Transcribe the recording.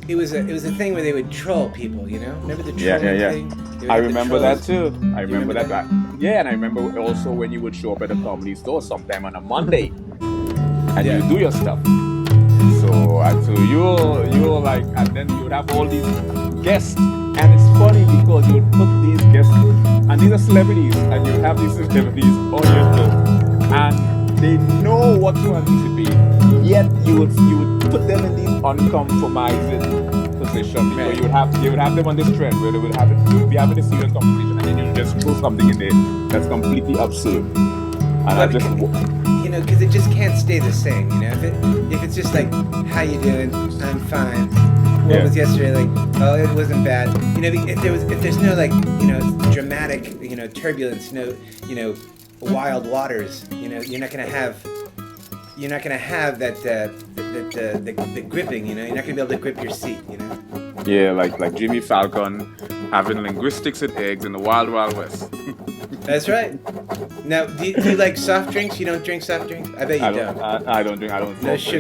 it was a thing where they would troll people, you know? Remember the Yeah, trolling yeah, thing? They would I have the remember that trolls. too. I remember that. Yeah, and I remember also when you would show up at a comedy store sometime on a Monday, and Yeah. you do your stuff. So you're like, and then you would have all these guests, and it's funny because you would put these guests, and these are celebrities, and you have these celebrities on your show, and they know what to anticipate. Yet you would put them in these uncompromising position because Right. you would have them on this trend where they would have it, be having a serious conversation, and then you just throw something in there that's completely absurd. And I just you know, because it just can't stay the same. You know, if it's just like, how you doing? I'm fine. What was yesterday? Like, oh, it wasn't bad. You know, if there's no like, you know, dramatic, you know, turbulence, no, you know, wild waters. You know, you're not gonna have that the gripping. You know, you're not gonna be able to grip your seat. You know. Yeah, like Jimmy Falcon having linguistics and eggs in the Wild Wild West. That's right. Now, do you like soft drinks? You don't drink soft drinks? I bet you don't. I don't drink. I don't No smoke. sugar.